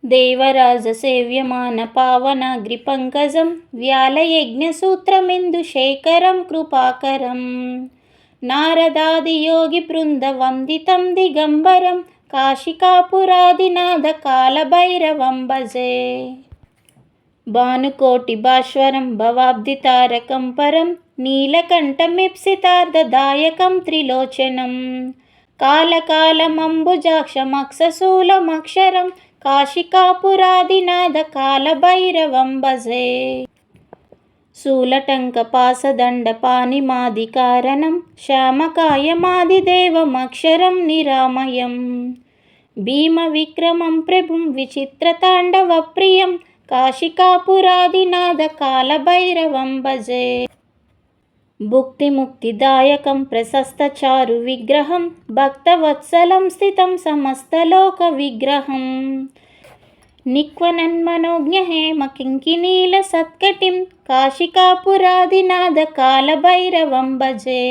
దేవరాజసేవ్యమాన పావనాగ్రిపంకజం వ్యాలయజ్ఞసూత్రమిందుశేఖరం కృపాకరం నారదాదియోగిబృందవందితం దిగంబరం కాశికాపురాదినాథ కాలభైరవం భజే. భానుకోటి భాస్వరం భవాబ్దితారకం పరం నీలకంఠమిప్సితార్ధదాయకం త్రిలోచనం కాలకాలమంబుజాక్షమక్షశూలమక్షరం కాశికాపురాదినాథ కాలభైరవం భజే. శూలటంకపాసదండపాణిమాదికారణం శ్యామకాయమాదిదేవమక్షరం నిరామయం భీమవిక్రమం ప్రభుం విచిత్రతాండవప్రియం కాశికాపురాదినాథ కాలభైరవం భజే. భుక్తిముక్తిదాయకం ప్రశస్తచారు విగ్రహం భక్తవత్సలం స్థితం సమస్తలోక విగ్రహం నిక్వనన్మనోజ్ఞహేమ కింకినీల సత్కటిం కాశికాపురాదినాథ కాలభైరవం భజే.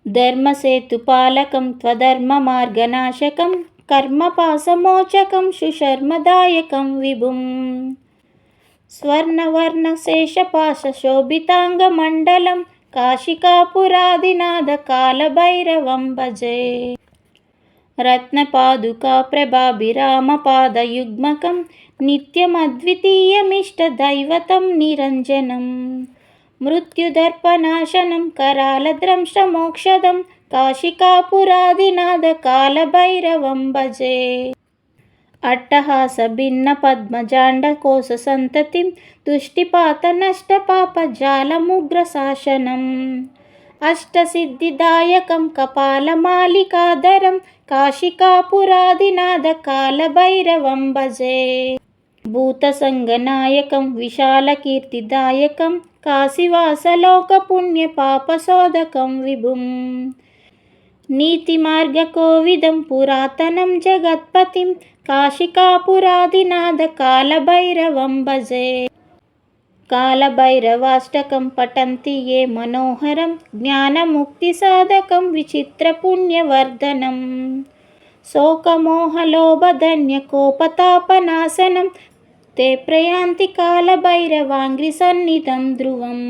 ధర్మసేతుపాలకం త్వధర్మమార్గనాశకం కర్మపాసమోచకం సుశర్మదాయకం విభుం స్వర్ణవర్ణశేషపాశశోభితాంగమండలం కాశికాపురాదినాథ కాలభైరవం భజే. రత్నపాదుకా ప్రభాభిరామపాదయుగ్మకం నిత్యమద్వితీయమిష్టదైవతం నిరంజనం మృత్యుదర్పనాశనం కరాళద్రంశమోక్షదం కాశికాపురాదినాథ కాలభైరవం భజే. అట్టహాస భిన్న పద్మజాండకోశ సంతతిం తుష్టిపాత నష్టపాపజాలముగ్రశాసనం అష్టసిద్ధిదాయకం కపాలమాలికాధరం కాశికాపురాదినాథ కాలభైరవం భజే. భూతసంగనాయకం విశాలకీర్తిదాయకం కాశీవాసలోకపుణ్యపాపశోధకం విభుం నీతిమార్గకోవిదం పురాతనం జగత్పతిం కాశికాపురాదినాథ కాలభైరవం భజే. కాలభైరవాష్టకం పఠంతి ఏ మనోహరం జ్ఞానముక్తిసాధకం విచిత్రపుణ్యవర్ధనం శోకమోహలోభధన్యకోపతాపనాశనం తే ప్రయాంతి కాలభైరవాంఘ్రిసన్నిధం ధ్రువం.